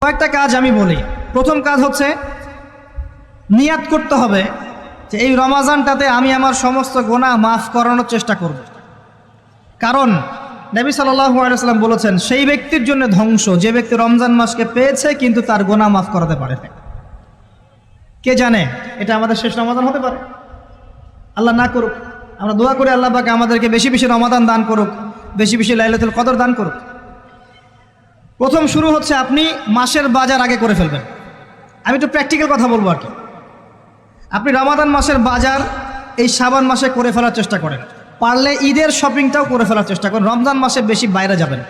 কয়েকটা কাজ আমি বলি। প্রথম কাজ হচ্ছে নিয়াত করতে হবে যে এই রমাজানটাতে আমি আমার সমস্ত গুনাহ মাফ করানোর চেষ্টা করব। কারণ নবী সাল্লাল্লাহু আলাইহি ওয়াসাল্লাম বলেছেন, সেই ব্যক্তির জন্য ধ্বংস যে ব্যক্তি রমজান মাসকে পেয়েছে কিন্তু তার গুনাহ মাফ করাতে পারে না। কে জানে এটা আমাদের শেষ রমাদান হতে পারে। আল্লাহ না করুক, আমরা দোয়া করি আল্লাহ পাক আমাদেরকে বেশি বেশি রমাদান দান করুক, বেশি বেশি লাইলাতুল কদর দান করুক। প্রথম শুরু হচ্ছে আপনি মাসের বাজার আগে করে ফেলবেন। আমি একটু প্র্যাকটিক্যাল কথা বলবো আর কি। আপনি রমাদান মাসের বাজার এই শাবান মাসে করে ফেলার চেষ্টা করেন, পারলে ঈদের শপিংটাও করে ফেলার চেষ্টা করেন। রমজান মাসে বেশি বাইরে যাবেন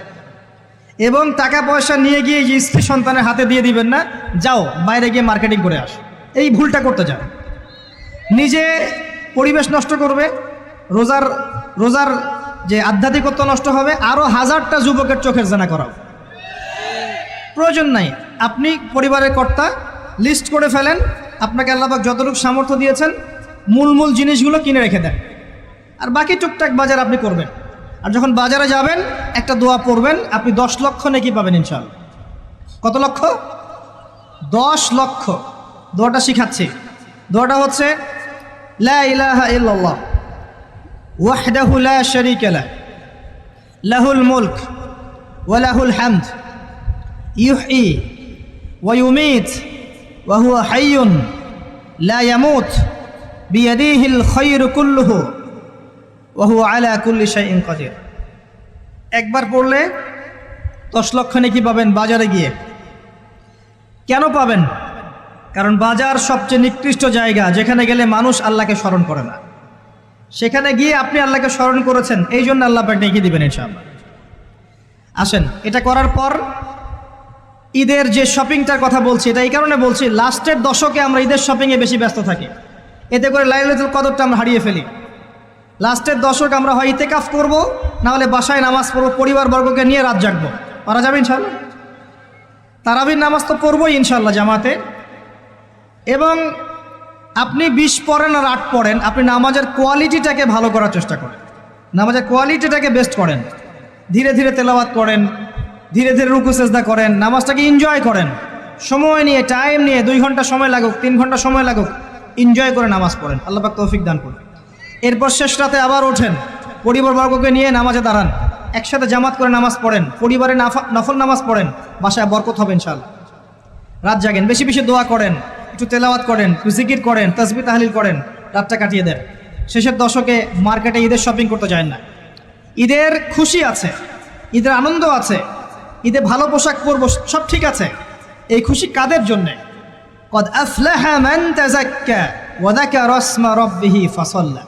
এবং টাকা পয়সা নিয়ে গিয়ে যে স্ত্রী সন্তানের হাতে দিয়ে দিবেন না, যাও বাইরে গিয়ে মার্কেটিং করে আস, এই ভুলটা করতে যান। নিজে পরিবেশ নষ্ট করবে, রোজার যে আধ্যাত্মিকত্ব নষ্ট হবে, আরও হাজারটা যুবকের চোখের জানা করাও প্রয়োজন নাই। আপনি পরিবারের কর্তা, লিস্ট করে ফেলেন, আপনাকে আল্লাহ পাক যতটুকু সামর্থ্য দিয়েছেন মূল জিনিসগুলো কিনে রেখে দেন, আর বাকি টুকটাক বাজার আপনি করবেন। আর যখন বাজারে যাবেন একটা দোয়া পড়বেন, আপনি 10 লক্ষ নেকি পাবেন ইনশাআল্লাহ। কত লক্ষ? 10 লক্ষ। দোয়াটা শিখাচ্ছি। দোয়াটা হচ্ছে লা ইলাহা ইল্লাল্লাহ ওয়াহদাহু লা শারীকা লাহু লাহুল মুলক ওয়া লাহুল হামদ ইউহয়ী ওয়া ইউমীত ওয়া হুয়া হাইয়ুন লা ইয়ামুত বিয়াদিহিল খায়রু কুল্লুহু ওয়া হুয়া আলা কুল্লি শাইইন কাদির। একবার পড়লে 10 লক্ষ নেকি পাবেন বাজারে গিয়ে। কেন পাবেন? কারণ বাজার সবচেয়ে নিকৃষ্ট জায়গা, যেখানে গেলে মানুষ আল্লাহকে স্মরণ করে না। সেখানে গিয়ে আপনি আল্লাহকে স্মরণ করেছেন, এই জন্য আল্লাহ পাক নেকি দিবেন ইনশাআল্লাহ। আসেন, এটা করার পর ঈদের যে শপিংটার কথা বলছি, এটা এই কারণে বলছি, লাস্টের দশকে আমরা ঈদের শপিংয়ে বেশি ব্যস্ত থাকি, এতে করে লাইলাতুল কদরটা আমরা হারিয়ে ফেলি। লাস্টের দশক আমরা হয় ইতিকাফ করব, না হলে বাসায় নামাজ পড়বো, পরিবারবর্গকে নিয়ে রাত জাগবো। পারা যাবে ইনশাআল্লাহ? তারাবির নামাজ তো পড়বোই ইনশাআল্লাহ জামাতে। এবং আপনি 20 পড়েন আর 8 পড়েন, আপনি নামাজের কোয়ালিটিটাকে ভালো করার চেষ্টা করেন, নামাজের কোয়ালিটিটাকে বেস্ট করেন। ধীরে ধীরে তেলাওয়াত করেন, ধীরে ধীরে রুকু সেজদা করেন, নামাজটাকে এনজয় করেন, সময় নিয়ে, টাইম নিয়ে, 2 ঘন্টা সময় লাগুক, 3 ঘন্টা সময় লাগুক, এনজয় করে নামাজ পড়েন। আল্লাহ পাক তৌফিক দান করুন। এরপর শেষ রাতে আবার ওঠেন, পরিবারবর্গকে নিয়ে নামাজে দাঁড়ান, একসাথে জামাত করে নামাজ পড়েন, পরিবারে নফল নামাজ পড়েন, বাসায় বরকত হবে ইনশাআল্লাহ। রাত জাগেন, বেশি বেশি দোয়া করেন, একটু তেলাওয়াত করেন, একটু জিকির করেন, তাসবিহ তাহলিল করেন, রাতটা কাটিয়ে দেন। শেষের দশকে মার্কেটে ঈদের শপিং করতে যায় না। ঈদের খুশি আছে, ঈদের আনন্দ আছে, ঈদে ভালো পোশাক পরবো, সব ঠিক আছে। এই খুশি কাদের জন্যে? কদ আফলাহা মান তাযাক্কা ওয়া যাকারা ইসমা রাব্বিহি ফাসাল্লা।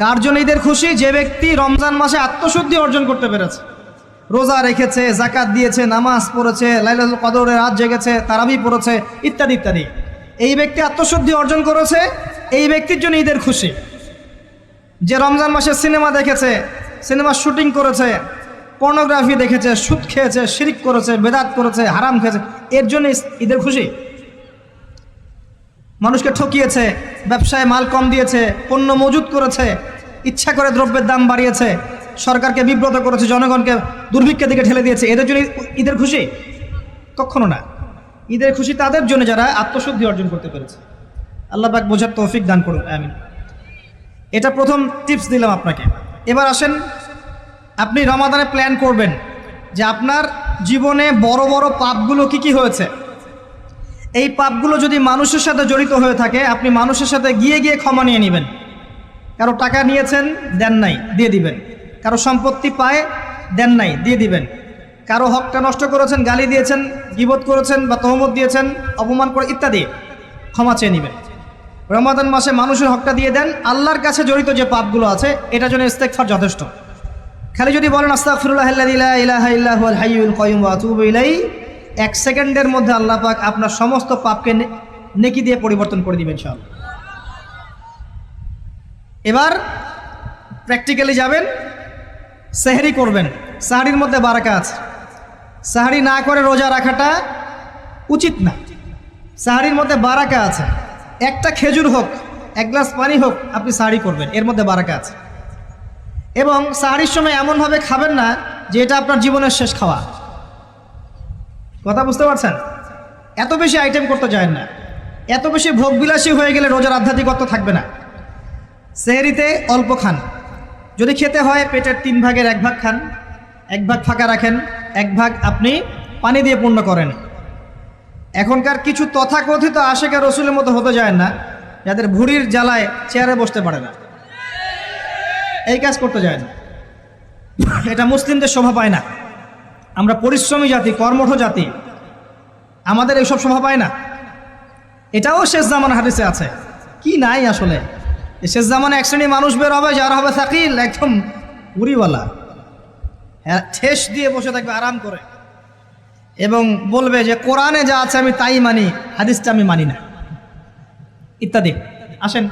কার জন্য ঈদের খুশি? যে ব্যক্তি রমজান মাসে আত্মশুদ্ধি অর্জন করতে পেরেছে, রোজা রেখেছে, যাকাত দিয়েছে, নামাজ পড়েছে, লাইলাতুল কদরে রাত জেগেছে, তারাবি পড়েছে, ইত্যাদি ইত্যাদি। এই ব্যক্তি আত্মশুদ্ধি অর্জন করেছে, এই ব্যক্তির জন্য ঈদের খুশি। যে রমজান মাসে সিনেমা দেখেছে, সিনেমার শুটিং করেছে, পর্নোগ্রাফি দেখেছে, সুদ খেয়েছে, শিরিক করেছে, বেদাত করেছে, হারাম খেয়েছে, এর জন্য ঈদের খুশি। মানুষকে ঠকিয়েছে, ব্যবসায় মাল কম দিয়েছে, পণ্য মজুত করেছে, ইচ্ছা করে দ্রব্যের দাম বাড়িয়েছে, সরকারকে বিব্রত করেছে, জনগণকে দুর্ভিক্ষের দিকে ঠেলে দিয়েছে, এদের জন্য ঈদের খুশি? কখনো না। ঈদের খুশি তাদের জন্য যারা আত্মশুদ্ধি অর্জন করতে পেরেছে। আল্লাহ পাক বোঝার তৌফিক দান করুন, আমিন। এটা প্রথম টিপস দিলাম আপনাকে। এবার আসেন, আপনি রমাদানে প্ল্যান করবেন যে আপনার জীবনে বড় বড় পাপগুলো কি হয়েছে। এই পাপগুলো যদি মানুষের সাথে জড়িত হয়ে থাকে, আপনি মানুষের সাথে গিয়ে গিয়ে ক্ষমা নিয়ে নেবেন। কারো টাকা নিয়েছেন, দেন নাই, দিয়ে দিবেন। কারো সম্পত্তি পায়, দেন নাই, দিয়ে দিবেন। কারো হকটা নষ্ট করেছেন, গালি দিয়েছেন, গীবত করেছেন বা তহমত দিয়েছেন, অপমান করে ইত্যাদি, ক্ষমা চেয়ে নেবেন। রমাদান মাসে মানুষের হকটা দিয়ে দেন। আল্লাহর কাছে জড়িত যে পাপগুলো আছে, এটার জন্য ইস্তেগফার যথেষ্ট। খালি যদি বলেন আস্তাগফিরুল্লাহাল্লাযী লা ইলাহা ইল্লা হুয়াল হাইয়ুল কাইয়্যুম ওয়া আতুবু ইলাইহি, 1 সেকেন্ডের মধ্যে আল্লাহ পাক আপনার সমস্ত পাপকে নেকি দিয়ে পরিবর্তন করে দিবেন ইনশাআল্লাহ। এবার প্র্যাকটিক্যালি যাবেন, সেহরি করবেন। সাহরির মধ্যে বারাকা আছে। সাহরি না করে রোজা রাখাটা উচিত না। সাহরির মধ্যে বারাকা আছে। একটা খেজুর হোক, 1 গ্লাস পানি হোক, আপনি সাহরি করবেন, এর মধ্যে বারাকা আছে। এবং সাহরির সময় এমনভাবে খাবেন না যে এটা আপনার জীবনের শেষ খাওয়া। কথা বুঝতে পারছেন? এত বেশি আইটেম করতে যায় না, এত বেশি ভোগবিলাসী হয়ে গেলে রোজার আধ্যাত্মিকত্ব থাকবে না। সেহরিতে অল্প খান, যদি খেতে হয় পেটের 3 ভাগের 1 ভাগ খান, 1 ভাগ ফাঁকা রাখেন, 1 ভাগ আপনি পানি দিয়ে পূর্ণ করেন। এখনকার কিছু তথাকথিত আশেকে রসুলের মতো হতে যায় না, যাদের ভুঁড়ির জ্বালায় চেয়ারে বসতে পারে না, এই কাজ করতে যায় না। এটা মুসলিমদের শোভা পায় না। আমরা পরিশ্রমী জাতি, কর্মঠ জাতি, আমাদের এইসব শোভা পায় না। এটাও শেষ জামানা হাদিসে আছে। কি নাই আসলে, শেষ জামানে এক শ্রেণী মানুষ বের হবে যারা হবে সাকিল, একদম উড়িওয়ালা, ঠেস দিয়ে বসে থাকবে আরাম করে, এবং বলবে যে কোরআনে যা আছে আমি তাই মানি, হাদিসটা আমি মানি না, ইত্যাদি। আসেন,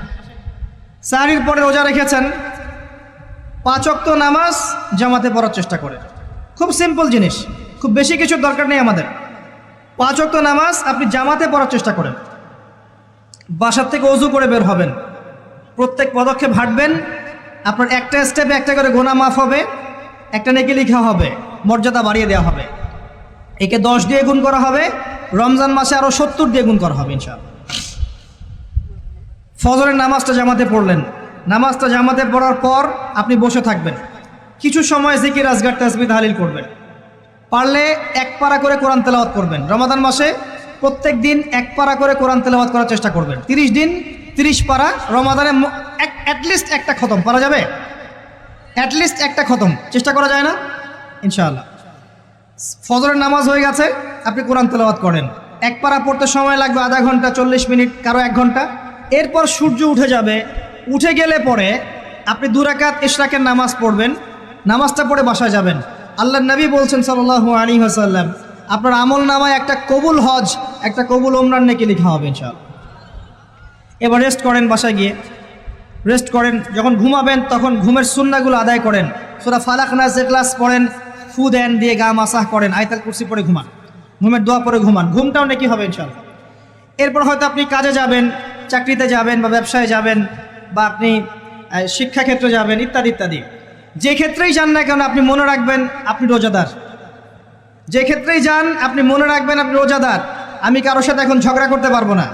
সাহরির পরে রোজা রেখেছেন, 5 ওয়াক্ত নামাজ জামাতে পড়ার চেষ্টা করে। খুব সিম্পল জিনিস, খুব বেশি কিছুর দরকার নেই আমাদের। 5 ওয়াক্ত নামাজ আপনি জামাতে পড়ার চেষ্টা করেন। বাসার থেকে ওযু করে বের হবেন, প্রত্যেক পদক্ষেপ হাঁটবেন, আপনার একটা স্টেপে একটা করে গুনাহ মাফ হবে, একটা নেকি লেখা হবে, মর্যাদা বাড়িয়ে দেওয়া হবে। একে 10 দিয়ে গুণ করা হবে, রমজান মাসে আরও 70 দিয়ে গুণ করা হবে ইনশাআল্লাহ। ফজরের নামাজটা জামাতে পড়লেন, নামাজটা জামাতে পড়ার পর আপনি বসে থাকবেন, কিছু সময় জিকির আজগার তাসবিহ তাহলিল করবেন। পারলে 1 পারা করে কোরআন তেলাওয়াত করবেন। রমাদান মাসে প্রত্যেক দিন 1 পারা করে কোরআন তেলাওয়াত করার চেষ্টা করবেন। 30 দিন 30 পারা, রমাদানে অ্যাটলিস্ট একটা খতম করা যাবে, অ্যাটলিস্ট একটা খতম চেষ্টা করা যায় না ইনশাআল্লাহ। ফজরের নামাজ হয়ে গেছে, আপনি কোরআন তেলাওয়াত করেন। 1 পারা পড়তে সময় লাগবে আধা ঘন্টা, 40 মিনিট, কারো 1 ঘন্টা। এরপর সূর্য উঠে যাবে, উঠে গেলে পরে আপনি 2 রাকাত ইশরাকের নামাজ পড়বেন, নামাজটা পড়ে বাসায় যাবেন। আল্লাহর নবী বলছেন সাল্লাল্লাহু আলাইহি ওয়াসাল্লাম, আপনার আমল নামায় একটা কবুল হজ, একটা কবুল ওমরার নেকি লেখা হবে ইনশাআল্লাহ। এবার রেস্ট করেন, বাসায় গিয়ে রেস্ট করেন। যখন ঘুমাবেন তখন ঘুমের সুন্নাহগুলো আদায় করেন। সূরা ফালাক নাস ইখলাস পড়েন, ফু দেন, দিয়ে গা মাসাহ করেন, আয়াতুল কুরসি পড়ে ঘুমান, ঘুমের দোয়া পড়ে ঘুমান, ঘুমটাও নেকি হবে ইনশাআল্লাহ। এরপর হয়তো আপনি কাজে যাবেন, চাকরিতে যাবেন, বা ব্যবসায় যাবেন, বা আপনি শিক্ষাক্ষেত্রে যাবেন, ইত্যাদি ইত্যাদি। যে ক্ষেত্রেই যান না কেন আপনি মনে রাখবেন আপনি রোজাদার। যে ক্ষেত্রেই যান আপনি মনে রাখবেন আপনি রোজাদার। আমি কারোর সাথে এখন ঝগড়া করতে পারবো না,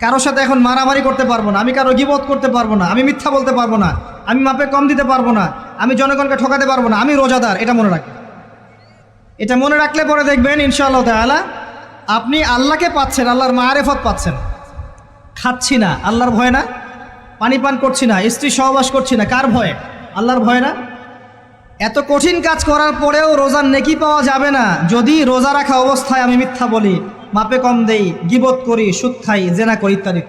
কারোর সাথে এখন মারামারি করতে পারবো না, আমি কারো গীবত করতে পারবো না, আমি মিথ্যা বলতে পারবো না, আমি মাপে কম দিতে পারবো না, আমি জনগণকে ঠকাতে পারবো না, আমি রোজাদার। এটা মনে রাখবেন। এটা মনে রাখলে পরে দেখবেন ইনশাআল্লাহ তাআলা আপনি আল্লাহকে পাচ্ছেন, আল্লাহর মাআরিফত পাচ্ছেন। খাচ্ছি না, আল্লাহর ভয় না। পানি পান করছি না, স্ত্রী সহবাস করছি না, কার ভয়ে? আল্লাহর ভয় না। এত কঠিন কাজ করার পরেও রোজার নেকি পাওয়া যাবে না যদি রোজা রাখা অবস্থায় আমি মিথ্যা বলি, মাপে কম দেই, গীবত করি, সুদ খাই, জেনা করি, ইত্যাদি।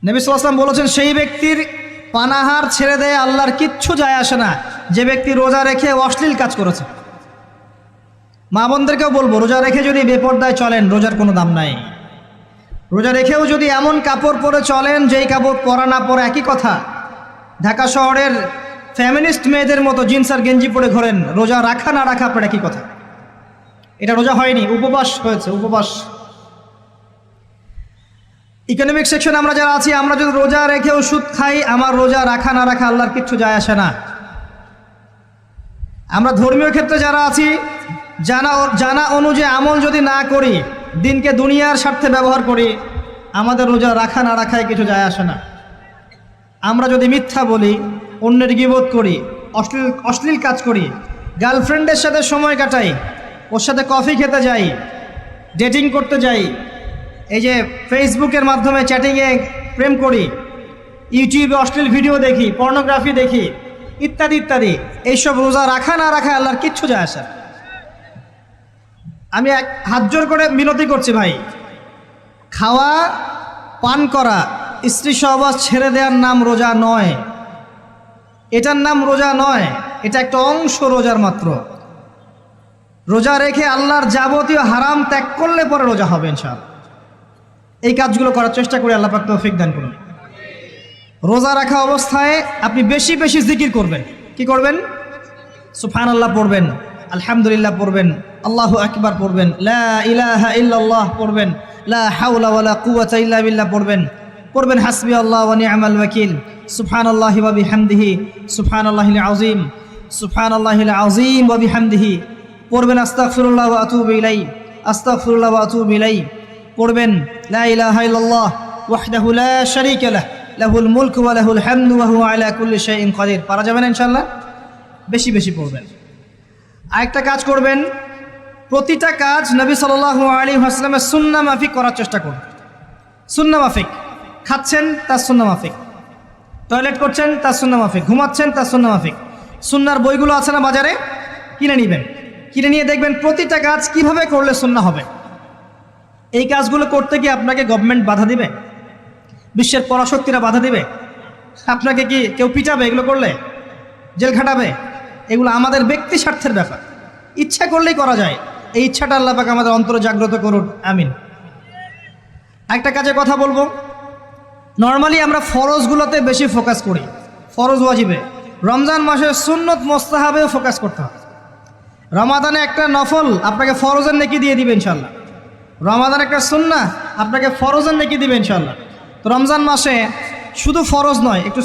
নবী সাল্লাল্লাহু আলাইহি ওয়াসাল্লাম বলেছেন, সেই ব্যক্তির পানাহার ছেড়ে দেয় আল্লাহর কিচ্ছু যায় আসে না, যে ব্যক্তি রোজা রেখে অশ্লীল কাজ করেছে। মা বোনদেরকেও বলবো, রোজা রেখে যদি বেপরদায় চলেন রোজার কোনো দাম নাই। রোজা রেখেও যদি এমন কাপড় পরে চলেন যেই কাপড় পরা না পরে একই কথা, ঢাকা শহরের ফ্যামিনিস্ট মেয়েদের মতো জিন্স আর গেঞ্জি পরে ঘোরেন, রোজা রাখা না রাখা আপনার একই কথা। এটা রোজা হয়নি, উপবাস হয়েছে, উপবাস। ইকোনমিক সেকশন আমরা যারা আছি, আমরা যদি রোজা রেখেও সুদ খাই, আমার রোজা রাখা না রাখা আল্লাহর কিচ্ছু যায় আসে না। আমরা ধর্মীয় ক্ষেত্রে যারা আছি, জানা অনুযায়ী আমল যদি না করি, দিনকে দুনিয়ার স্বার্থে ব্যবহার করি, আমাদের রোজা রাখা না রাখায় কিছু যায় আসে না। আমরা যদি মিথ্যা বলি, অন্যের গীবত করি, অশ্লীল কাজ করি, গার্লফ্রেন্ডের সাথে সময় কাটাই, ওর সাথে কফি খেতে যাই, ডেটিং করতে যাই, এই যে ফেসবুকের মাধ্যমে চ্যাটিংয়ে প্রেম করি, ইউটিউবে অশ্লীল ভিডিও দেখি, পর্নোগ্রাফি দেখি, ইত্যাদি ইত্যাদি, এইসব রোজা রাখা না রাখা আল্লাহর কিচ্ছু যায় আসে না। আমি হাত জোর করে মিনতি করছি ভাই, খাওয়া পান করা, স্ত্রী সহবাস ছেড়ে দেওয়ার নাম রোজা নয়, এটার নাম রোজা নয়, এটা একটা অংশ রোজার মাত্র। রোজা রেখে আল্লাহর যাবতীয় হারাম ত্যাগ করলে পরে রোজা হবে ইনশাআল্লাহ। এই কাজগুলো করার চেষ্টা করি, আল্লাহ পাক তৌফিক দান করুন। রোজা রাখা অবস্থায় আপনি বেশি বেশি জিকির করবেন। কি করবেন? সুবহানাল্লাহ পড়বেন, আলহামদুলিল্লাহ পড়বেন, আল্লাহু আকবার পড়বেন, লা ইলাহা ইল্লাল্লাহ পড়বেন, লা হাওলা ওয়ালা কুওয়াতা ইল্লা বিল্লাহ পড়বেন হাসবি আল্লাহ ওয়া নি'মাল ওয়াকিল, সুবহানাল্লাহি ওয়া বিহামদিহি, সুবহানাল্লাহিল আযীম, সুবহানাল্লাহিল আযীম ওয়া বিহামদিহি পড়বেন আস্তাগফিরুল্লাহ ওয়া আতুবু ইলাইহি, আস্তাগফিরুল্লাহ ওয়া আতুবু ইলাইহি। পড়বেন লা ইলাহা ইল্লাল্লাহ ওয়াহদাহু লা শারীকা লাহ লাহুল মুলকু ওয়া লাহুল হামদু ওয়া হুয়া আলা কুল্লি শাইইন কাদির। পারা যাবে না ইনশাআল্লাহ? বেশি বেশি পড়বেন। আরেকটা কাজ করবেন, প্রতিটা কাজ নবী সাল্লাল্লাহু আলাইহি ওয়াসাল্লামের সুন্নাহ মাফিক করার চেষ্টা করবেন। সুন্নাহ মাফিক, খাচ্ছেন তার সুন্নাহ মাফিক, টয়লেট করছেন তার সুন্নাহ মাফিক, ঘুমাচ্ছেন তার সুন্নাহ মাফিক। সুন্নাহর বইগুলো আছে না বাজারে, কিনে নেবেন। কিনে নিয়ে দেখবেন প্রতিটা কাজ কিভাবে করলে সুন্নাহ হবে। এই কাজগুলো করতে গিয়ে আপনাকে গভর্নমেন্ট বাধা দিবে, বিশ্বের পরাশক্তিরা বাধা দিবে, আপনাকে কি কেউ পিটাবে এগুলো করলে, জেল খাটাবে? এগুলো আমাদের ব্যক্তি স্বার্থের ব্যাপার, ইচ্ছা করলেই করা যায়। এই ইচ্ছাটা আল্লাহ পাক আমাদের অন্তরে জাগ্রত করুন, আমিন। একটা কাজে কথা বলবো, নর্মালি আমরা ফরজগুলোতে বেশি ফোকাস করি, ফরজ ওয়াজিবে। রমজান মাসে সুন্নত মোস্তাহাবেও ফোকাস করতে হবে। রমাদানে একটা নফল আপনাকে ফরজের নেকি দিয়ে দিবে ইনশাল্লাহ, রমাদান একটা সুন্নাহ আপনাকে ফরজের নেকি দিবে ইনশাল্লাহ। তো রমজান মাসে শুধু ফরজ নয়, একটু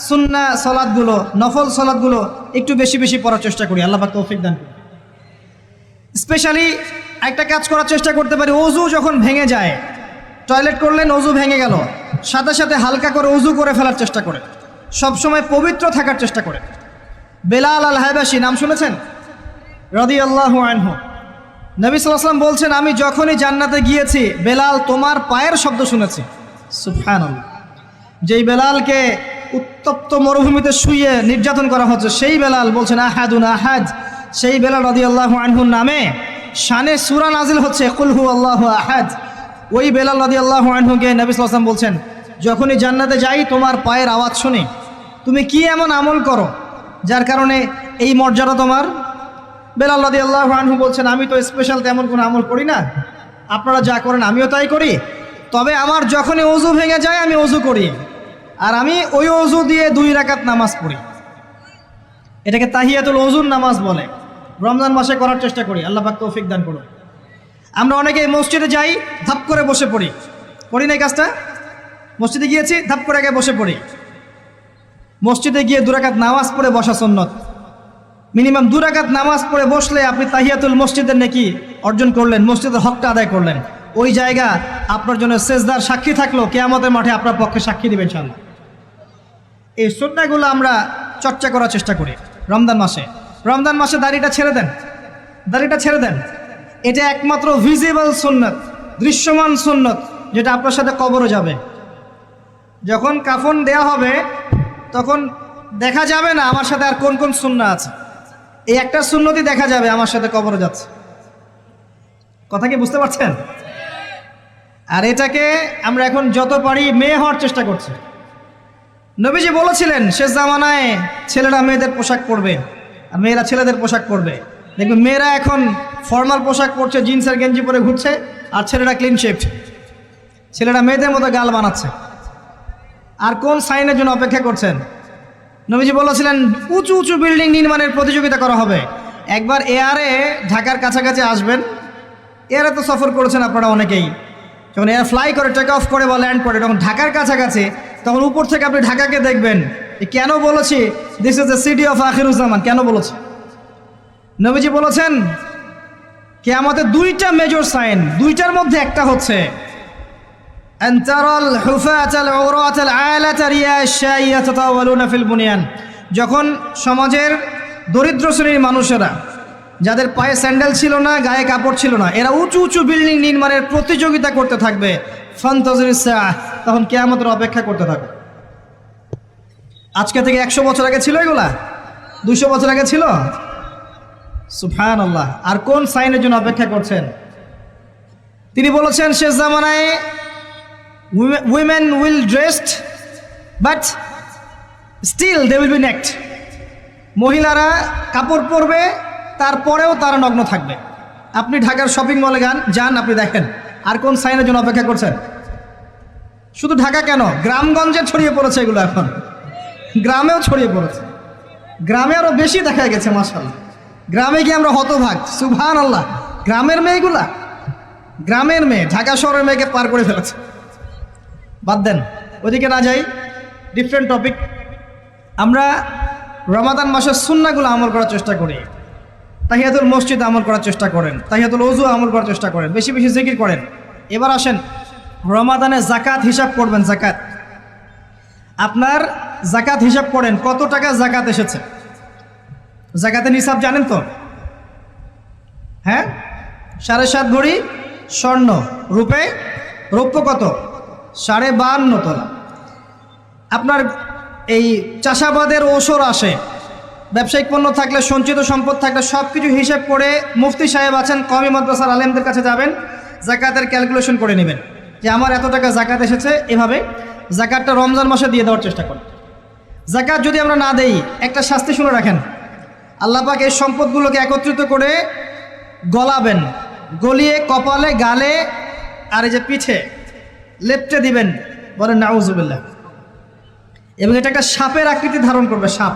সুন্নাহ সলাদগুলো, নফল সলাদগুলো একটু বেশি বেশি পড়ার চেষ্টা করি, আল্লাহ পাক তৌফিক দান করুন। স্পেশালি একটা কাজ করার চেষ্টা করতে পারি, ওযু যখন ভেঙে যায়, টয়লেট করলেন ওযু ভেঙে গেল, সাথে সাথে হালকা করে ওযু করে ফেলার চেষ্টা করে, সবসময় পবিত্র থাকার চেষ্টা করে। বেলাল আল হাবাশী নাম শুনেছেন? রাদিয়াল্লাহু আনহু। নবী সাল্লাল্লাহু আলাইহি ওয়াসাল্লাম বলছেন, আমি যখনই জান্নাতে গিয়েছি বেলাল তোমার পায়ের শব্দ শুনেছি। সুবহানাল্লাহ। যেই বেলালকে উত্তপ্ত মরুভূমিতে শুইয়ে নির্যাতন করা হচ্ছে, সেই বেলাল বলছেন আহাদুন আহাদ। সেই বেলাল রাদিয়াল্লাহু আনহুর নামে শানে সূরা নাজিল হচ্ছে কুল হুয়াল্লাহু আহাদ। ওই বেলাল রাদিয়াল্লাহু আনহুকে নবী সাল্লাল্লাহু আলাইহি ওয়াসাল্লাম বলছেন, যখনই জান্নাতে যাই তোমার পায়ের আওয়াজ শুনি, তুমি কি এমন আমল করো যার কারণে এই মর্যাদা তোমার? বেলাল রাদিয়াল্লাহু আনহু বলছেন, আমি তো স্পেশাল তেমন কোনো আমল করি না, আপনারা যা করেন আমিও তাই করি, তবে আমার যখনই ওযু ভেঙে যায় আমি ওযু করি, আর আমি ওই ওযু দিয়ে 2 রাকাত নামাজ পড়ি। এটাকে তাহিয়াতুল ওযুর নামাজ বলে। রমজান মাসে করার চেষ্টা করি, আল্লাহ পাক তৌফিক দান করুন। আমরা অনেকে মসজিদে যাই, ধাপ করে বসে পড়ি, করি না এই কাজটা? মসজিদে গিয়েছি, ধাপ করে আগে বসে পড়ি। মসজিদে গিয়ে 2 রাকাত নামাজ পড়ে বসা সুন্নত। মিনিমাম 2 রাকাত নামাজ পড়ে বসলে আপনি তাহিয়াতুল মসজিদের নেকি অর্জন করলেন, মসজিদের হকটা আদায় করলেন। ওই জায়গা আপনার জন্য সেজদার সাক্ষী থাকলো, কিয়ামতের মাঠে আপনার পক্ষে সাক্ষী দিবেন ইনশাআল্লাহ। এই সুন্নাহগুলো আমরা চর্চা করার চেষ্টা করি রমজান মাসে। রমজান মাসে দাড়িটা ছেড়ে দেন, দাড়িটা ছেড়ে দেন। এটা একমাত্র ভিজিবল সুন্নাত, দৃশ্যমান সুন্নাত, যেটা আপনার সাথে কবরে যাবে। যখন কাফন দেয়া হবে তখন দেখা যাবে না আমার সাথে আর কোন কোন সুন্নাহ আছে, এই একটা সুন্নতই দেখা যাবে আমার সাথে কবরে যাচ্ছে। কথা কি বুঝতে পারছেন? আর এটাকে আমরা এখন যত পারি মেয়ে হওয়ার চেষ্টা করছি। নবীজি বলেছিলেন শেষ জামানায় ছেলেরা মেয়েদের পোশাক পরবে আর মেয়েরা ছেলেদের পোশাক পরবে। দেখবেন মেয়েরা এখন ফর্মাল পোশাক পরছে, জিন্সের গেঞ্জি পরে ঘুরছে, আর ছেলেরা ক্লিন শেভড। ছেলেরা মেয়েদের মতো গাল বানাচ্ছে। আর কোন সাইনের জন্য অপেক্ষা করছেন? নবীজি বলেছিলেন উঁচু উঁচু বিল্ডিং নির্মাণের প্রতিযোগিতা করা হবে। একবার এয়ারে ঢাকার কাছাকাছি আসবেন, এয়ারে তো সফর করেছেন আপনারা অনেকেই, যখন এয়ার ফ্লাই করে টেক অফ করে বা ল্যান্ড করে তখন ঢাকার কাছাকাছি, তখন উপর থেকে আপনি ঢাকাকে দেখবেন। কেন বলেছি this is the city of Akhiruzzaman, কেন বলেছি? নবীজি বলেছেন কিয়ামতের 2টা মেজর সাইন, 2টার মধ্যে একটা হচ্ছে আনতারাল হুফাতাল উরাতাল আলাতা রিয়াশাইয়া তাতাওয়ালুনা ফিল বুনিয়ান। যখন সমাজের দরিদ্র শ্রেণীর মানুষেরা, যাদের পায়ে স্যান্ডেল ছিল না, গায়ে কাপড় ছিল না, এরা উঁচু উঁচু বিল্ডিং নির্মাণের প্রতিযোগিতা করতে থাকবে, ফান্তাজিরিস সাআহ, তখন কিয়ামতের অপেক্ষা করতে থাকবে। আজকে থেকে 100 বছর আগে ছিল এগুলা? 200 বছর আগে ছিল? সুবহানাল্লাহ। আর কোন সাইনের জন্য অপেক্ষা করছেন? তিনি বলেছেন শেষ জামানায় women will dressed but still they will be naked. মহিলারা কাপড় পরবে, তারপরেও তারা নগ্ন থাকবে। আপনি ঢাকার শপিং মলে যান, আপনি দেখেন। আর কোন সাইনের জন্য অপেক্ষা করছেন? শুধু ঢাকা কেন, গ্রামগঞ্জে ছড়িয়ে পড়েছে এগুলো, এখন গ্রামেও ছড়িয়ে পড়েছে। গ্রামে আরো বেশি দেখা গেছে মাশাআল্লাহ। গ্রামে গিয়ে আমরা হতভাগ, সুবহানাল্লাহ। গ্রামের মেয়েগুলা, গ্রামের মেয়ে ঢাকা শহরের মেয়েকে পার করে ফেলেছে। বাদ দেন, ওইদিকে না যাই, ডিফারেন্ট টপিক। আমরা রমাদান মাসের সুন্নাহগুলো আমল করার চেষ্টা করি। তাহিয়াতুল মসজিদ আমল করার চেষ্টা করেন, তাহিয়াতুল ওযু আমল করার চেষ্টা করেন, বেশি বেশি জিকির করেন। এবার আসেন রমাদানে জাকাত হিসাব করবেন। জাকাত, আপনার জাকাত হিসাব করেন, কত টাকা জাকাত এসেছে। জাকাতের হিসাব জানেন তো? হ্যাঁ, 7.5 ভরি স্বর্ণ, রৌপ্য কত? 52.5 তোলা। আপনার এই চাষাবাদের ওসর আসে, ব্যবসায়িক পণ্য থাকলে, সঞ্চিত সম্পদ থাকলে সব কিছু হিসেব করে মুফতি সাহেব আছেন, কওমি মাদ্রাসার আলেমদের কাছে যাবেন, জাকাতের ক্যালকুলেশন করে নেবেন যে আমার এত টাকা জাকাত এসেছে। এভাবে জাকাতটা রমজান মাসে দিয়ে দেওয়ার চেষ্টা করেন। জাকাত যদি আমরা না দেই, একটা শাস্তি শুনে রাখেন, আল্লাহ পাক এই সম্পদগুলোকে একত্রিত করে গলাবেন, গলিয়ে কপালে, গালে আর এই যে পিঠে লেপটে দিবেন, বলেন নাউজুবিল্লাহ। এবং এটা একটা সাপের আকৃতি ধারণ করবে, সাপ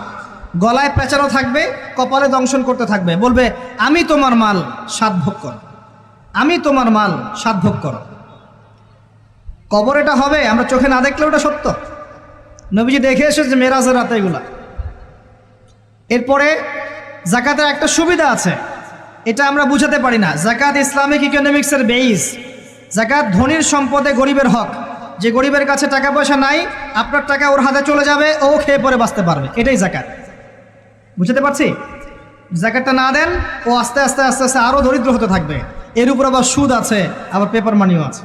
গলায় পেঁচানো থাকবে, কপালে দংশন করতে থাকবে, বলবে আমি তোমার মাল 7 ভোগ কর, আমি তোমার মাল 7 ভোগ কর। কবর এটা হবে, আমরা চোখে না দেখলে ওটা সত্য। নবীজি দেখে এসেছে মেরাজের রাতে এগুলা। এরপরে জাকাতের একটা সুবিধা আছে, এটা আমরা বুঝাতে পারি না। জাকাত ইসলামিক ইকোনমিক্সের বেইস। জাকাত ধনীর সম্পদে গরিবের হক। যে গরিবের কাছে টাকা পয়সা নাই, আপনার টাকা ওর হাতে চলে যাবে, ও খেয়ে পরে বাঁচতে পারবে, এটাই জাকাত। বুঝতে পারছি? জাকাতটা না দেন, ও আস্তে আস্তে আস্তে আস্তে আরও দরিদ্র হতে থাকবে। এর উপর আবার সুদ আছে, আবার পেপার মানিও আছে।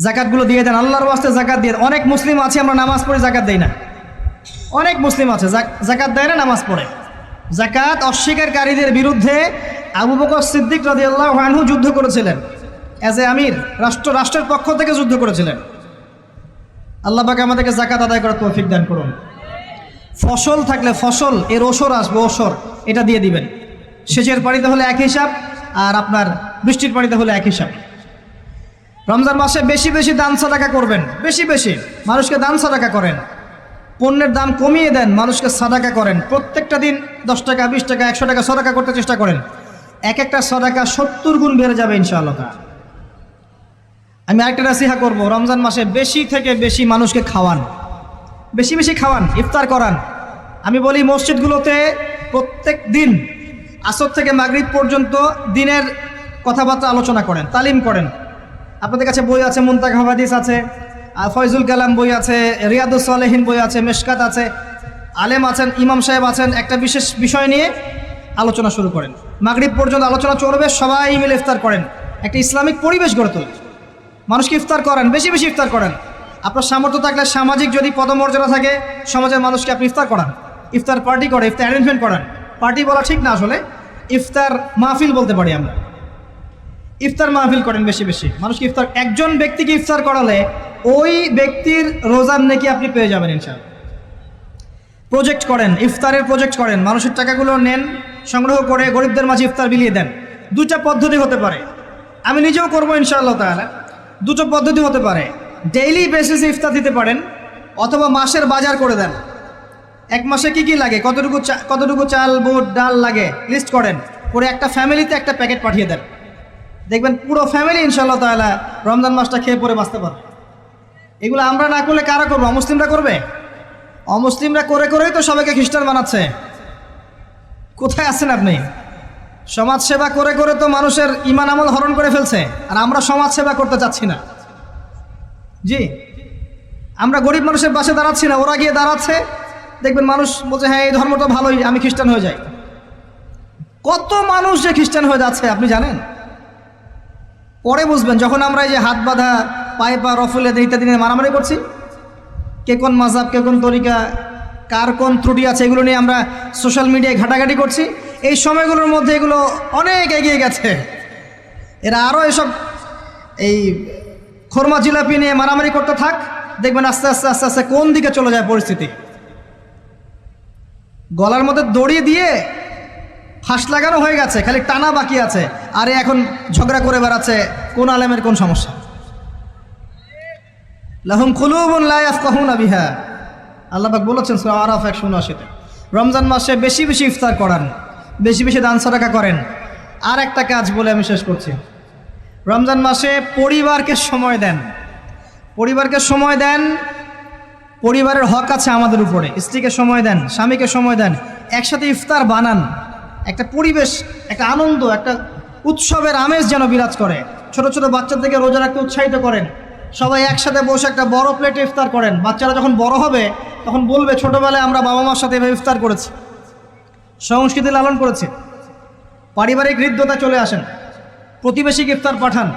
জাকাতগুলো দিয়ে দেন, আল্লাহর ওয়াস্তে জাকাত দিয়ে। অনেক মুসলিম আছে আমরা নামাজ পড়ে জাকাত দেই না। অনেক মুসলিম আছে জাকাত দেয় না, নামাজ পড়ে। জাকাত অস্বীকারীদের বিরুদ্ধে আবু বকর সিদ্দিক রাদিয়াল্লাহু আনহু যুদ্ধ করেছিলেন, অ্যাজ এ আমির, রাষ্ট্রের পক্ষ থেকে যুদ্ধ করেছিলেন। আল্লাহ পাক আমাদেরকে জাকাত আদায় করার তৌফিক দান করুন। ফসল থাকলে ফসল, এর ওসর আসবে, ওসর এটা দিয়ে দিবেন। সেচের পানিতে হলে এক হিসাব, আর আপনার বৃষ্টির পানিতে হলে এক হিসাব। রমজান মাসে বেশি বেশি দান সাদাকা করবেন, বেশি বেশি মানুষকে দান সাদাকা করেন। পণ্যের দাম কমিয়ে দেন, মানুষকে সাদাকা করেন। প্রত্যেকটা দিন 10 টাকা, 20 টাকা, 100 টাকা সাদাকা করতে চেষ্টা করেন। এক একটা সাদাকা 70 গুণ বেড়ে যাবে ইনশাআল্লাহ। আমি আরেকটা নাসিহা করব, রমজান মাসে বেশি থেকে বেশি মানুষকে খাওয়ান, বেশি বেশি খাওয়ান, ইফতার করান। আমি বলি মসজিদগুলোতে প্রত্যেক দিন আসর থেকে মাগরিব পর্যন্ত দিনের কথাবার্তা আলোচনা করেন, তালিম করেন। আপনাদের কাছে বই আছে, মুনতাকা হাদিস আছে, ফয়জুল কালাম বই আছে, রিয়াদুস সালেহিন বই আছে, মেশকাত আছে, আলেম আছেন, ইমাম সাহেব আছেন। একটা বিশেষ বিষয় নিয়ে আলোচনা শুরু করেন, মাগরিব পর্যন্ত আলোচনা চলবে, সবাই মিলে ইফতার করেন। একটা ইসলামিক পরিবেশ গড়ে তোলেন, মানুষকে ইফতার করেন, বেশি বেশি ইফতার করেন। আপনার সামর্থ্য থাকলে, সামাজিক যদি পদমর্যাদা থাকে, সমাজের মানুষকে আপনি ইফতার করান, ইফতার পার্টি করে, ইফতার অ্যারেঞ্জমেন্ট করান। পার্টি বলা ঠিক না, আসলে ইফতার মাহফিল বলতে পারি আমরা। ইফতার মাহফিল করেন বেশি বেশি, মানুষকে ইফতার। একজন ব্যক্তিকে ইফতার করালে ওই ব্যক্তির রোজার নেকি আপনি পেয়ে যাবেন ইনশাআল্লাহ। প্রজেক্ট করেন, ইফতারের প্রজেক্ট করেন, মানুষের টাকাগুলো নেন, সংগ্রহ করে গরিবদের মাঝে ইফতার বিলিয়ে দেন। 2টা পদ্ধতি হতে পারে, আমি নিজেও করবো ইনশাআল্লাহ তাআলা। 2টো পদ্ধতি হতে পারে, ডেইলি বেসিসে ইফতার দিতে পারেন, অথবা মাসের বাজার করে দেন। এক মাসে কি কি লাগে, কতটুকু চাল, বুট, ডাল লাগে লিস্ট করেন, করে একটা ফ্যামিলিতে একটা প্যাকেট পাঠিয়ে দেন। দেখবেন পুরো ফ্যামিলি ইনশাআল্লাহ তাআলা রমজান মাসটা খেয়ে পরে বাঁচতে পারবে। এগুলো আমরা না করলে কারা করবো? অমুসলিমরা করবে। অমুসলিমরা করে করেই তো সবাইকে খ্রিস্টান বানাচ্ছে। কোথায় আছেন আপনি? সমাজ সেবা করে করে তো মানুষের ঈমান আমল হরণ করে ফেলছে, আর আমরা সমাজ সেবা করতে চাচ্ছি না। জি, আমরা গরিব মানুষের পাশে দাঁড়াচ্ছি না, ওরা গিয়ে দাঁড়াচ্ছে। দেখবেন মানুষ বলছে হ্যাঁ এই ধর্মটা ভালোই, আমি খ্রিস্টান হয়ে যাই। কত মানুষ যে খ্রিস্টান হয়ে যাচ্ছে আপনি জানেন? পরে বুঝবেন, যখন আমরা এই যে হাত বাঁধা, পায়ে পা রফুলে ইত্যাদি নিয়ে মারামারি করছি, কে কোন মাযহাব, কে কোন তরিকা, কার কোন ত্রুটি আছে, এগুলো নিয়ে আমরা সোশ্যাল মিডিয়ায় ঘাটাঘাটি করছি। এই সময়গুলোর মধ্যে এগুলো অনেক এগিয়ে গেছে। এরা আরও এসব এই খোরমা জিলাপি নিয়ে মারামারি করতে থাক, দেখবেন আস্তে আস্তে আস্তে আস্তে কোন দিকে চলে যায় পরিস্থিতি। গলার মধ্যে দড়ি দিয়ে ফাঁস লাগানো হয়ে গেছে, খালি টানা বাকি আছে। আরে এখন ঝগড়া করে বেড়াচ্ছে কোন আলেমের কোন সমস্যা। লাহুম কুলুবুন লা ইয়াফকাহুনা বিহা, আল্লাহ পাক বলেছেন সূরা আরাফ 179-তে। রমজান মাসে বেশি বেশি ইফতার করান, বেশি বেশি দান সাদাকা করেন। আর একটা কাজ বলে আমি শেষ করছি, রমজান মাসে পরিবারকে সময় দেন, পরিবারকে সময় দেন। পরিবারের হক আছে আমাদের উপরে, স্ত্রীকে সময় দেন, স্বামীকে সময় দেন, একসাথে ইফতার বানান। একটা পরিবেশ, একটা আনন্দ, একটা উৎসবের আমেজ যেন বিরাজ করে। ছোট ছোট বাচ্চাদেরকে রোজা রাখতে উৎসাহিত করেন, সবাই একসাথে বসে একটা বড় প্লেটে ইফতার করেন। বাচ্চারা যখন বড় হবে তখন বলবে ছোটোবেলায় আমরা বাবা মার সাথে এভাবে ইফতার করেছি, সংস্কৃতি লালন করেছি। পারিবারিক হৃদ্যতা চলে আসেন, প্রতিবেশীকে ইফতার পাঠান,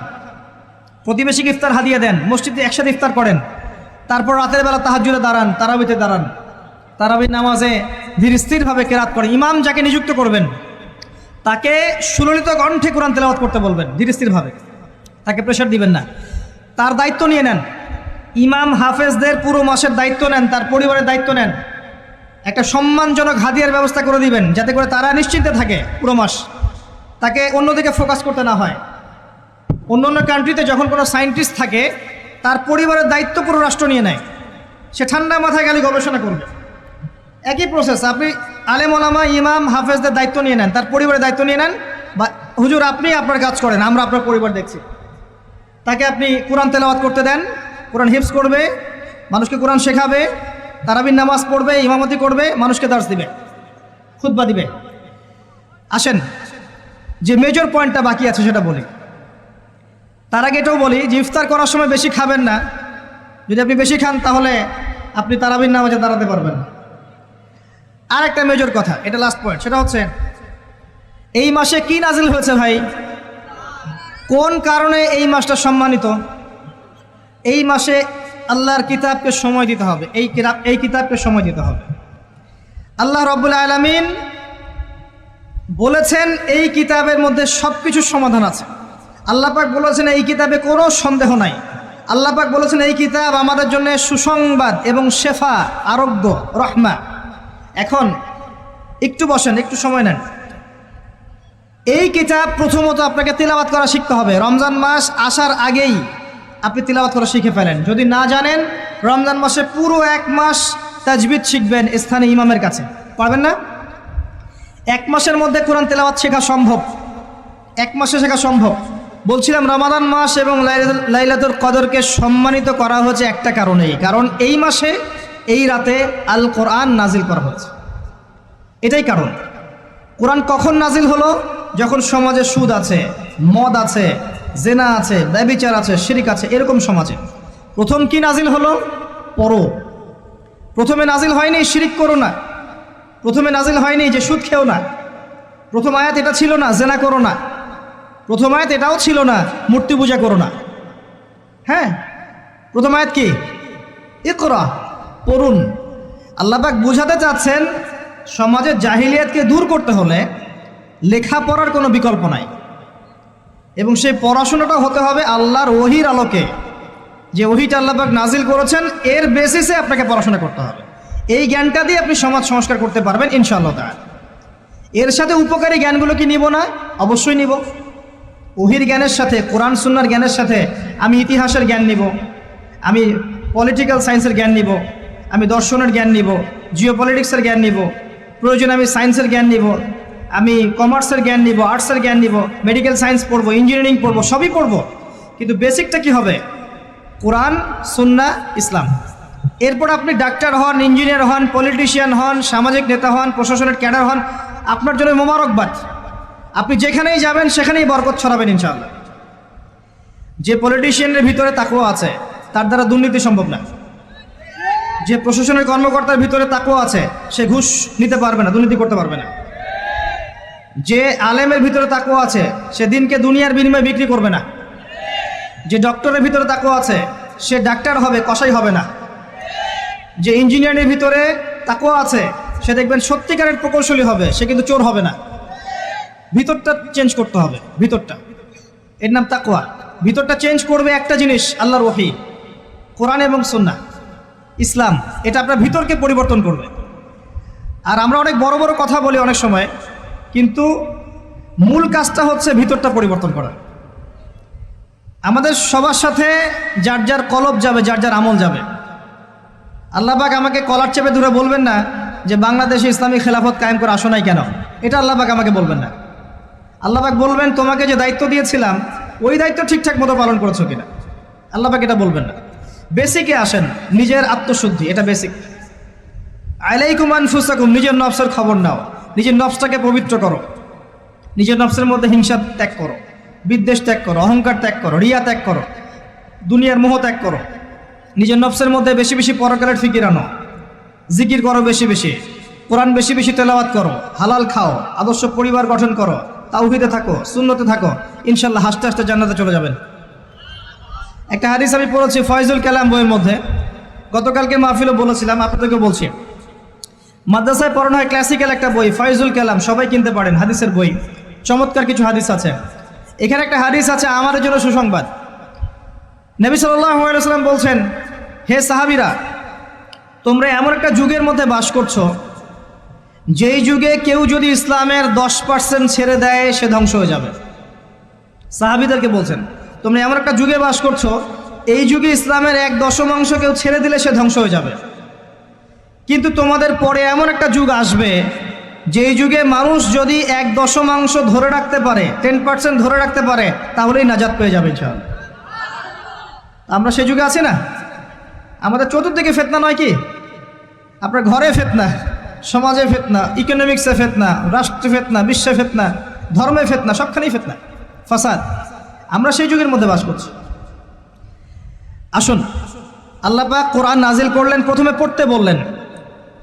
প্রতিবেশীকে ইফতার হাদিয়া দেন, মসজিদে একসাথে ইফতার করেন। তারপর রাতের বেলা তাহাজ্জুদে দাঁড়ান, তারাবিতে দাঁড়ান, তারাবি নামাজে ধীর স্থিরভাবে কেরাত করেন। ইমাম যাকে নিযুক্ত করবেন তাকে সুললিত কণ্ঠে কোরআন তেলাওয়াত করতে বলবেন, ধীর স্থিরভাবে, তাকে প্রেশার দিবেন না। তার দায়িত্ব নিয়ে নেন। ইমাম হাফেজদের পুরো মাসের দায়িত্ব নেন, তার পরিবারের দায়িত্ব নেন। একটা সম্মানজনক হাদিয়ার ব্যবস্থা করে দিবেন যাতে করে তারা নিশ্চিন্তে থাকে পুরো মাস, তাকে অন্যদিকে ফোকাস করতে না হয়। অন্য অন্য কান্ট্রিতে যখন কোনো সায়েন্টিস্ট থাকে তার পরিবারের দায়িত্ব পুরো রাষ্ট্র নিয়ে নেয়, সে ঠান্ডা মাথায় খালি গবেষণা করবে। একই প্রসেস, আপনি আলেম ওলামা ইমাম হাফেজদের দায়িত্ব নিয়ে নেন, তার পরিবারের দায়িত্ব নিয়ে নেন। বা হুজুর আপনি আপনার কাজ করেন, আমরা আপনার পরিবার দেখছি। তাকে আপনি কোরআন তেলাওয়াত করতে দেন, কোরআন হিফজ করবে, মানুষকে কোরআন শেখাবে, তারাবির নামাজ পড়বে, ইমামতি করবে, মানুষকে দার্স দিবে, খুতবা দিবে। আসেন যে মেজর পয়েন্টটা বাকি আছে সেটা বলি। তার আগে এটাও বলি যে ইফতার করার সময় বেশি খাবেন না। যদি আপনি বেশি খান তাহলে আপনি তারাবির নামাজে দাঁড়াতে পারবেন না। আর একটা মেজর কথা, এটা লাস্ট পয়েন্ট, সেটা হচ্ছে এই মাসে কি নাজিল হয়েছে ভাই? কোন কারণে এই মাসটা সম্মানিত? এই মাসে আল্লাহর কিতাবকে সময় দিতে হবে, এই কিতাবকে সময় দিতে হবে। আল্লাহ রাব্বুল আলামিন বলেছেন এই কিতাবের মধ্যে সব কিছুর সমাধান আছে। আল্লাহ পাক বলেছেন এই কিতাবে কোনো সন্দেহ নাই। আল্লাহ পাক বলেছেন এই কিতাব আমাদের জন্য সুসংবাদ এবং শেফা, আরোগ্য, রহমা। এখন একটু বসেন, একটু সময় নেন। এই কিতাব প্রথমত আপনাকে তিলাওয়াত করা শিখতে হবে। রমজান মাস আসার আগেই আপনি তিলাওয়াত করা শিখে ফেলেন। যদি না জানেন, রমজান মাসে পুরো এক মাস তাজবিদ শিখবেন স্থানীয় ইমামের কাছে। পারবেন না? এক মাসের মধ্যে কোরআন তেলাওয়াত শেখা সম্ভব, এক মাসে শেখা সম্ভব। বলছিলাম রমাদান মাস এবং লাইলাতুল কদরকে সম্মানিত করা হয়েছে একটা কারণেই, কারণ এই মাসে এই রাতে আল কোরআন নাজিল করা হয়েছে, এটাই কারণ। কোরআন কখন নাজিল হলো? যখন সমাজে সুদ আছে, মদ আছে, জেনা আছে, ব্যভিচার আছে, শিরক আছে, এরকম সমাজে প্রথম কি নাজিল হলো? পড়ো। প্রথমে নাজিল হয়নি শিরক করো না, প্রথমে নাজিল হয়নি যে সুদ খেও না, প্রথম আয়াত এটা ছিল না জেনা করো না, প্রথম আয়াত এটাও ছিল না মূর্তি পূজা করো না। হ্যাঁ, প্রথম আয়াত কি? ইকরা, পড়ুন। আল্লাহ পাক বুঝাতে চাচ্ছেন সমাজের জাহিলিয়াতকে দূর করতে হলে লেখাপড়ার কোনো বিকল্প নাই, এবং সেই পড়াশোনাটা হতে হবে আল্লাহর ওহির আলোকে। যে ওহিটা আল্লাহ পাক নাজিল করেছেন এর বেসিসে আপনাকে পড়াশোনা করতে হবে। এই জ্ঞানটা দিয়ে আপনি সমাজ সংস্কার করতে পারবেন ইনশাআল্লাহ তাআলা। এর সাথে উপকারী জ্ঞানগুলো কি নিব না? অবশ্যই নিব। ওহির জ্ঞানের সাথে, কোরআন সুন্নাহর জ্ঞানের সাথে আমি ইতিহাসের জ্ঞান নিব, আমি পলিটিক্যাল সায়েন্সের জ্ঞান নিব, আমি দর্শনের জ্ঞান নিব, জিওপলিটিক্সের জ্ঞান নিব, প্রয়োজনে আমি সায়েন্সের জ্ঞান নিব, আমি কমার্সের জ্ঞান নিব, আর্টসের জ্ঞান নিব, মেডিকেল সায়েন্স পড়বো, ইঞ্জিনিয়ারিং পড়বো, সবই পড়বো। কিন্তু বেসিকটা কি হবে? কোরআন, সুন্নাহ, ইসলাম। এরপর আপনি ডাক্তার হন, ইঞ্জিনিয়ার হন, পলিটিশিয়ান হন, সামাজিক নেতা হন, প্রশাসনের ক্যাডার হন, আপনার জন্য মোবারকবাদ। আপনি যেখানেই যাবেন সেখানেই বরকত ছড়াবেন ইনশাআল্লাহ। যে পলিটিশিয়ানের ভিতরে তাকওয়া আছে তার দ্বারা দুর্নীতি সম্ভব না। যে প্রশাসনের কর্মকর্তার ভিতরে তাকওয়া আছে সে ঘুষ নিতে পারবে না, দুর্নীতি করতে পারবে না। যে আলেমের ভিতরে তাকওয়া আছে সে দিনকে দুনিয়ার বিনিময়ে বিক্রি করবে না। যে ডক্টরের ভিতরে তাকওয়া আছে সে ডাক্তার হবে, কসাই হবে না। যে ইঞ্জিনিয়ারের ভিতরে তাকওয়া আছে সে দেখবেন সত্যিকারের প্রকৌশলী হবে, সে কিন্তু চোর হবে না। ভিতরটা চেঞ্জ করতে হবে, ভিতরটা, এর নাম তাকওয়া। ভিতরটা চেঞ্জ করবে একটা জিনিস, আল্লাহর ওহী, কোরআন এবং সুন্নাহ, ইসলাম। এটা আপনার ভিতরকে পরিবর্তন করবে। আর আমরা অনেক বড় বড় কথা বলি অনেক সময়, কিন্তু মূল কাজটা হচ্ছে ভিতরটা পরিবর্তন করা। আমাদের সবার সাথে যার যার কলব যাবে, যার যার আমল যাবে। আল্লাহ পাক আমাকে কলার চেপে ধরে বলবেন না যে বাংলাদেশে ইসলামী খেলাফত কায়েম করে আসো নাই কেন, এটা আল্লাহ পাক আমাকে বলবেন না। আল্লাহ পাক বলবেন তোমাকে যে দায়িত্ব দিয়েছিলাম ওই দায়িত্ব ঠিকঠাক মতো পালন করেছো কিনা। আল্লাহ পাক এটা বলবেন না। বেসিকে আসেন, নিজের আত্মশুদ্ধি, এটা বেসিক। আলাইকুম আনফুসাকুম, নিজের নফসের খবর নাও। নিজের নফসটাকে পবিত্র করো, নিজের নফসের মধ্যে হিংসা ত্যাগ করো, বিদ্বেষ ত্যাগ করো, অহংকার ত্যাগ করো, রিয়া ত্যাগ করো, দুনিয়ার মোহ ত্যাগ করো। নিজের নফসের মধ্যে বেশি বেশি পরকালের ফিকির আনো, জিকির করো বেশি বেশি, কোরআন বেশি বেশি তেলাওয়াত করো, হালাল খাও, আদর্শ পরিবার গঠন করো, তাওহীদে থাকো, সুন্নতে থাকো, ইনশাল্লাহ হাসতে হাসতে জান্নাতে চলে যাবেন। একটা হাদিস আমি পড়েছি ফয়জুল কালাম বইয়ের মধ্যে, গতকালকে মাহফিলও বলেছিলাম, আপনাদেরকে বলছি। মাদ্রাসায় পড়ানো হয় ক্লাসিক্যাল একটা বই ফয়জুল কালাম, সবাই কিনতে পারেন, হাদিসের বই, চমৎকার কিছু হাদিস আছে। এখানে একটা হাদিস আছে আমাদের জন্য সুসংবাদ। নবী সাল্লাল্লাহু আলাইহি ওয়াসাল্লাম বলছেন, হে সাহাবীরা, তোমরা এমন একটা যুগের মধ্যে বাস করছো যেই যুগে কেউ যদি ইসলামের 10% ছেড়ে দেয় সে ধ্বংস হয়ে যাবে। সাহাবীদেরকে বলছেন, তোমরা এমন একটা যুগে বাস করছো এই যুগে ইসলামের 1/10 কেউ ছেড়ে দিলে সে ধ্বংস হয়ে যাবে। কিন্তু তোমাদের পরে এমন একটা যুগ আসবে যেই যুগে মানুষ যদি 1/10 ধরে রাখতে পারে, 10% ধরে রাখতে পারে, তাহলেই নাজাত পেয়ে যাবে ইনশাআল্লাহ। আমরা সেই যুগে আছি না? আমাদের চতুর্দিকে ফিতনা নয় কি? আপনার ঘরে ফিতনা, সমাজে ফিতনা, ইকোনমিক্সে ফিতনা, রাষ্ট্রে ফিতনা, বিশ্বে ফিতনা, ধর্মে ফিতনা, সবখানেই ফিতনা, ফাসাদ। আমরা সেই যুগের মধ্যে বাস করছি। আসুন, আল্লাহ পাক কোরআন নাজিল করলেন, প্রথমে পড়তে বললেন।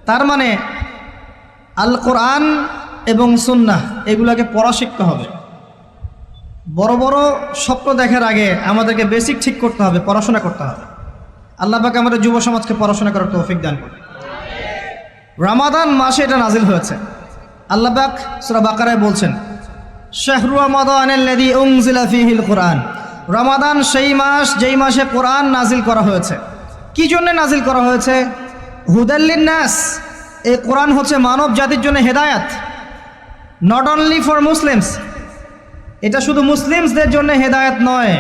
তার মানে আল কোরআন এবং সুন্নাহ এগুলোকে পড়া শিখতে হবে। বড় বড় স্বপ্ন দেখার আগে আমাদেরকে বেসিক ঠিক করতে হবে, পড়াশোনা করতে হবে। আল্লাহ পাক আমাদের যুব সমাজকে পড়াশোনা করার তৌফিক দান করুন। রমাদান মাসে এটা নাজিল হয়েছে। আল্লাহ পাক সূরা বাকারায় বলছেন, শাহরু রমাদানাল্লাযী উনজিলা ফীহিল কুরআন। রমাদান সেই মাস যেই মাসে কোরআন নাজিল করা হয়েছে। কি জন্য নাজিল করা হয়েছে? হুদাল লিন্নাস। এই কোরআন হচ্ছে মানব জাতির জন্য হেদায়াত, নট অনলি ফর মুসলিমস। এটা শুধু মুসলিমসদের জন্য হেদায়াত নয়,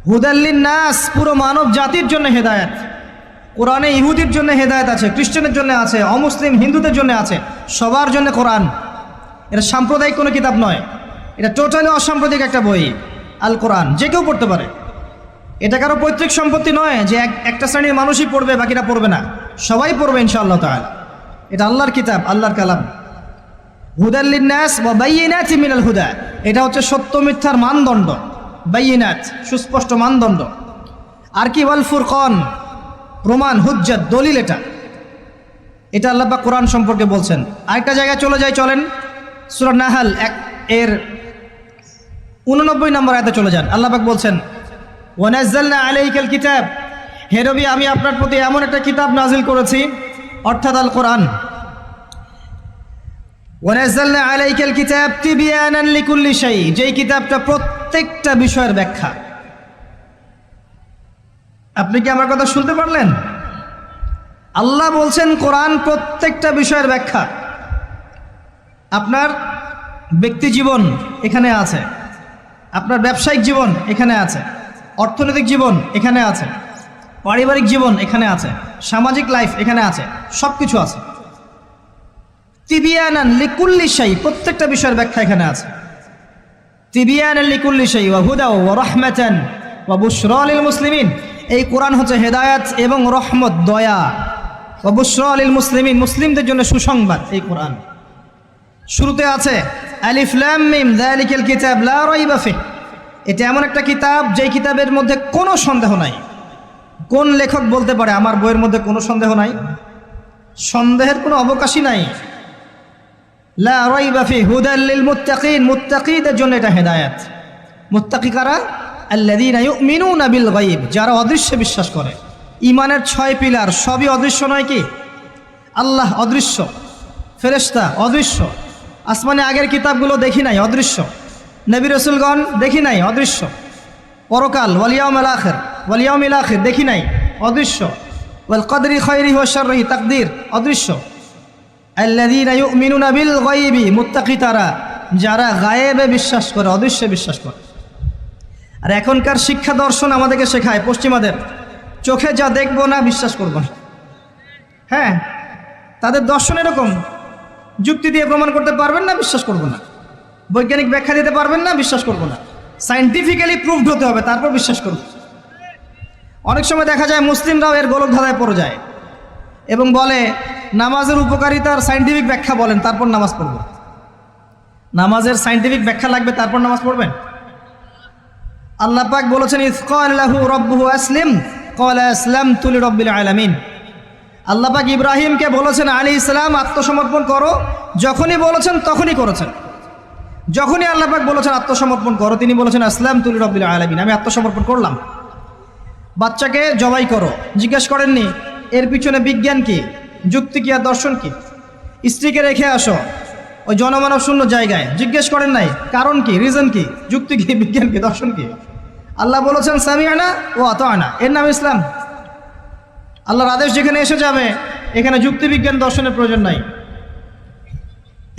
হুদাল লিন্নাস, পুরো মানব জাতির জন্য হেদায়াত। কোরআনে ইহুদির জন্য হেদায়েত আছে, খ্রিস্টানের জন্য আছে, অমুসলিম হিন্দুদের জন্য আছে, সবার জন্য কোরআন। এটা সাম্প্রদায়িক কোনো কিতাব নয়, এটা টোটালি অসাম্প্রদায়িক একটা বই। আল কোরআন যে কেউ পড়তে পারে। এটা কারো পৈতৃক সম্পত্তি নয় যে একটা শ্রেণীর মানুষই পড়বে বাকিরা পড়বে না, সবাই পড়বে ইনশাআল্লাহ তাআলা। এটা আল্লাহর কিতাব, আল্লাহর কালাম। হুদাল লিন্নাস ওয়া বাইয়িনাতিন মিনাল হুদা। এটা হচ্ছে সত্য মিথ্যার মানদণ্ড, বাইয়িনাত সুস্পষ্ট মানদণ্ড। আর কি ওয়াল ফুরকান, প্রমাণ, হুজ্জাত, দলিল। এটা আল্লাহ পাক কোরআন সম্পর্কে বলছেন। আরেকটা জায়গায় চলে যাই, চলেন সূরা নাহল এর 89 নম্বর আয়াতে চলে যান। আল্লাহ পাক বলছেন, ওয়া নাযালনা আলাইকাল কিতাব। হে নবী, আমি আপনার প্রতি এমন একটা কিতাব নাজিল করেছি, অর্থাৎ আল কোরআন। ওয়া নাযালনা আলাইকাল কিতাব তিবয়ানান লিকুল্লি শাই, যেই কিতাবটা প্রত্যেকটা বিষয়ের ব্যাখ্যা। আপনি কি আমার কথা শুনতে পারলেন? আল্লাহ বলছেন কোরআন প্রত্যেকটা বিষয়ের ব্যাখ্যা। আপনার ব্যক্তি জীবন এখানে আছে, আপনার ব্যবসায়িক জীবন এখানে আছে, অর্থনৈতিক জীবন এখানে আছে, পারিবারিক জীবন এখানে আছে, সামাজিক লাইফ এখানে আছে, সব কিছু আছে। তিবিয়ানান লিকুল্লি শাই, প্রত্যেকটা বিষয়ের ব্যাখ্যা এখানে আছে। তিবিয়ানান লিকুল্লি শাই ওয়া হুদা ওয়া রাহমাতান ওয়া বুশরা লিল মুসলিমিন। এই কোরআন হচ্ছে হেদায়াত এবং রহমত, দয়া। ওয়া বুশরা লিল মুসলিমিন, মুসলিমদের জন্য সুসংবাদ। এই কোরআন শুরুতে আছে আলিফ লাম মিম যালিকাল কিতাব লা রাইবা ফিহি। এটা এমন একটা কিতাব যেই কিতাবের মধ্যে কোনো সন্দেহ নাই। কোন লেখক বলতে পারে আমার বইয়ের মধ্যে কোনো সন্দেহ নাই? সন্দেহের কোনো অবকাশই নাই। লা রাইবা ফিহি হুদাল লিল মুত্তাকিন, মুত্তাকিদের জন্য এটা হেদায়াত। মুত্তাকি কারা? আল্লাযীনা ইউমিনুনা বিল গায়ব, যারা অদৃশ্যে বিশ্বাস করে। ঈমানের 6 পিলার সবই অদৃশ্য নয় কি? আল্লাহ অদৃশ্য, ফেরেশতা অদৃশ্য, আসমানে আগের কিতাবগুলো দেখি নাই, অদৃশ্য। নবী রাসূলগণ দেখি নাই, অদৃশ্য। পরকাল ওয়াল ইয়াউমিল আখির, ওয়াল ইয়াউমিল আখির দেখি নাই, অদৃশ্য। ওয়াল কদরি খায়রিহি ওয়া শাররিহি, তাকদীর অদৃশ্য। আল্লাযীনা ইউমিনুনা বিল গায়বি, মুত্তাকি তারা যারা গায়েবে বিশ্বাস করে, অদৃশ্যে বিশ্বাস করে। আর এখনকার শিক্ষা দর্শন আমাদেরকে শেখায়, পশ্চিমাদের, চোখে যা দেখবো না বিশ্বাস করব না। হ্যাঁ, তাদের দর্শন এরকম, যুক্তি দিয়ে প্রমাণ করতে পারবেন না, বিশ্বাস করব না। বৈজ্ঞানিক ব্যাখ্যা দিতে পারবেন না, বিশ্বাস করব না। সায়েন্টিফিক্যালি প্রুভড হতে হবে, তারপর বিশ্বাস করব। অনেক সময় দেখা যায় মুসলিমরাও এর গোলকধাঁধায় পড়ে যায় এবং বলে নামাজের উপকারিতার সায়েন্টিফিক ব্যাখ্যা বলেন, তারপর নামাজ পড়ব। নামাজের সায়েন্টিফিক ব্যাখ্যা লাগবে, তারপর নামাজ পড়বেন? আল্লাহ পাক বলেছেন ইয ক্বালা লাহু রাব্বুহু আসলিম ক্বালা আসলামতু লিরাব্বিল আলামিন। আল্লাহ পাক ইব্রাহিমকে বলেছেন আলাইহিস সালাম আত্মসমর্পণ করো, যখনই বলেছেন তখনই করেছেন। যখনই আল্লাহ পাক বলেছেন আত্মসমর্পণ করো, তিনি বলেছেন আসলামতু লিরাব্বিল আলামিন, আমি আত্মসমর্পণ করলাম। বাচ্চাকে জবাই করো, জিজ্ঞেস করেননি এর পিছনে বিজ্ঞান কি, যুক্তি কি আর দর্শন কি? স্ত্রীকে রেখে আসো ওই জনমানব শূন্য জায়গায়, জিজ্ঞেস করেন নাই কারণ কি, রিজন কি, যুক্তি কি, বিজ্ঞান কি, দর্শন কি? আল্লাহ বলেছেন সামিআনা ও আতাআনা, এর নাম ইসলাম। আল্লাহর আদেশ যেখানে এসে যাবে এখানে যুক্তি বিজ্ঞান দর্শনের প্রয়োজন নাই।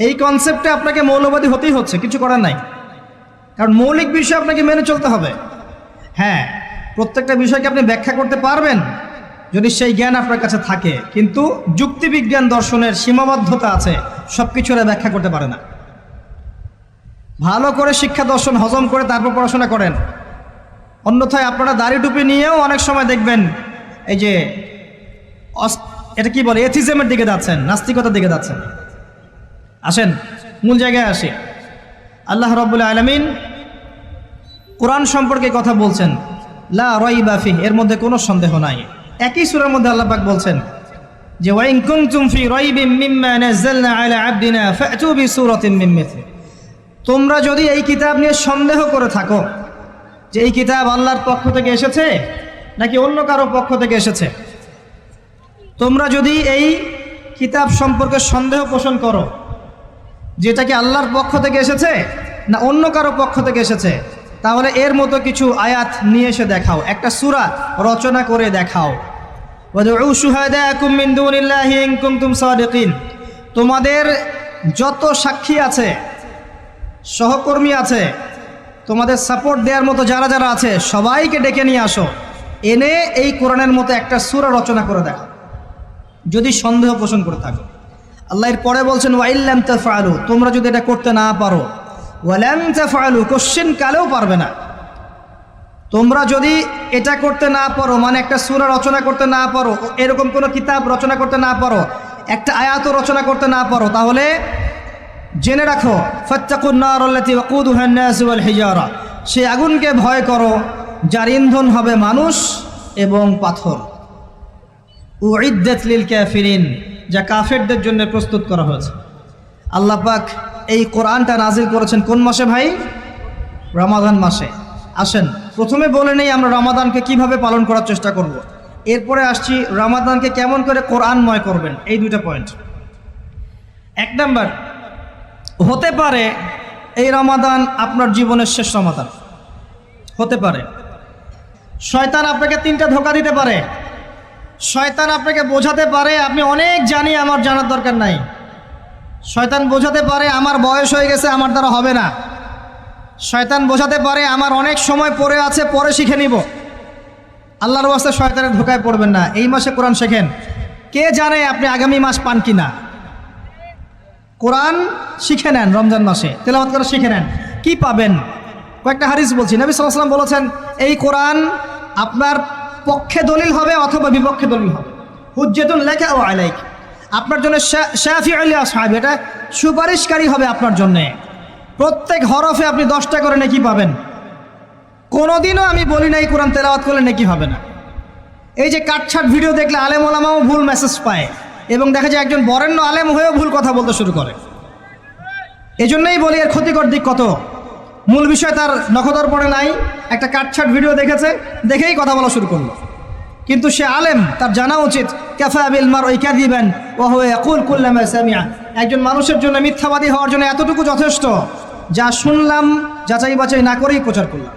এই কনসেপ্টে আপনাকে মৌলবাদী হতেই হচ্ছে, কিছু করার নাই, কারণ মৌলিক বিষয় আপনাকে মেনে চলতে হবে। হ্যাঁ, প্রত্যেকটা বিষয়কে আপনি ব্যাখ্যা করতে পারবেন যদি সেই জ্ঞান আপনার কাছে থাকে, কিন্তু যুক্তিবিজ্ঞান দর্শনের সীমাবদ্ধতা আছে, সব কিছুরা ব্যাখ্যা করতে পারে না। ভালো করে শিক্ষা দর্শন হজম করে তারপর পড়াশোনা করেন, অন্যথায় আপনারা দাড়ি টুপি নিয়েও অনেক সময় দেখবেন এই যে এটা কি বলে এথিজমের দিকে যাচ্ছেন, নাস্তিকতার দিকে যাচ্ছেন। আসেন মূল জায়গায় আসি। আল্লাহ রাব্বুল আলামিন কোরআন সম্পর্কে কথা বলছেন, লা রাইবা ফিহি, এর মধ্যে কোনো সন্দেহ নাই। একই সূরার মধ্যে আল্লাহ পাক বলছেন যে ওয়া ইন কুনতুম ফি রাইবিন মিম্মা নাযালনা আলা আবদিনা ফাতু বিসূরাতিন মিন মিথলি, তোমরা যদি এই কিতাব নিয়ে সন্দেহ করে থাকো যে এই কিতাব আল্লাহর পক্ষ থেকে এসেছে নাকি অন্য কারো পক্ষ থেকে এসেছে, তোমরা যদি এই কিতাব সম্পর্কে সন্দেহ পোষণ করো যেটা কি আল্লাহর পক্ষ থেকে এসেছে না অন্য কারো পক্ষ থেকে এসেছে, তাহলে এর মতো কিছু আয়াত নিয়ে এসে দেখাও, একটা সূরা রচনা করে দেখাও। ওয়াদউ শুহাদাকুম মিন দুনিল্লাহি ইন কুনতুম সাদিকিন, তোমাদের যত সাক্ষী আছে, সহকর্মী আছে, তোমাদের সাপোর্ট দেওয়ার মতো যারা যারা আছে সবাইকে ডেকে নিয়ে আসো, এনে এই কোরআনের মতো একটা সূরা রচনা করে দেখাও যদি সন্দেহ পোষণ করে থাকো। আল্লাহ এর পরে বলছেন ওয়াইল্লাম তাফআলু, তোমরা যদি এটা করতে না পারো, ওয়ালাম তাফআলু, কোশ্চেন কালেও পারবে না। তোমরা যদি এটা করতে না পারো, মানে একটা সূরা রচনা করতে না পারো, এরকম কোনো কিতাব রচনা করতে না পারো, একটা আয়াতও রচনা করতে না পারো, তাহলে জেনে রাখো ফাত্তাকুন নার আল্লাতী ওয়াকুদুহা আন-নাস ওয়াল হিজারা, সেই আগুনকে ভয় করো যার ইন্ধন হবে মানুষ এবং পাথর। উইদ্দাত লিল কাফিরিন, যা কাফেরদের জন্য প্রস্তুত করা হয়েছে। আল্লাহ পাক এই কোরআনটা নাজিল করেছেন কোন মাসে ভাই? রমাদান মাসে। আসেন প্রথমে বলে নেই আমরা রমাদানকে কিভাবে পালন করার চেষ্টা করব, এরপরে আসছি রমাদানকে কেমন করে কোরআনময় করবেন, এই দুইটা পয়েন্ট। এক নাম্বার, হতে পারে এই রমাদান আপনার জীবনের শেষ রমাদান হতে পারে। শয়তান আপনাকে তিনটা ধোঁকা দিতে পারে। শয়তান আপনাকে বোঝাতে পারে আপনি অনেক জানি, আমার জানার দরকার নাই। শয়তান বোঝাতে পারে আমার বয়স হয়ে গেছে, আমার দ্বারা হবে না। শয়তান বোঝাতে পারে আমার অনেক সময় পড়ে আছে, পরে শিখে নিব। আল্লাহর ওয়াস্তে শয়তানের ধোঁকায় পড়বেন না, এই মাসে কোরআন শেখেন। কে জানে আপনি আগামী মাস পান কিনা। কোরআন শিখে নেন, রমজান মাসে তেলাওয়াত করে শিখে নেন, কি পাবেন? কয়েকটা হাদিস বলছি। নবী সাল্লাল্লাহু আলাইহি ওয়াসাল্লাম বলেছেন এই কোরআন আপনার পক্ষে দলিল হবে অথবা বিপক্ষে দলিল হবে। হুজ্জাতুন লাকা ওয়া আলাইক, আপনার জন্য শাফিউল লি আসহাবি, এটা সুপারিশকারী হবে আপনার জন্যে। প্রত্যেক হরফে আপনি 10টা করে নেকি পাবেন। কোনোদিনও আমি বলি নাই কোরআন তেলাওয়াত করলে নেকি হবে না। এই যে কাটছাট ভিডিও দেখলে আলেম ওলামাও ভুল মেসেজ পায়, এবং দেখা যায় একজন বরেণ্য আলেম হয়েও ভুল কথা বলতে শুরু করে। এজন্যই বলি এর ক্ষতিকর দিক কত। মূল বিষয় তার নখদর পড়ে নাই, একটা কাটছাট ভিডিও দেখেছে, দেখেই কথা বলা শুরু করলো। কিন্তু সে আলেম, তার জানা উচিত কাফা বিল মারই কাযিবান ওয়া হুয়া ইয়াকুল কুল্লামা সামিআ, একজন মানুষের জন্য মিথ্যাবাদী হওয়ার জন্য এতটুকু যথেষ্ট, যা শুনলাম যাচাই বাছাই না করেই প্রচার করলাম।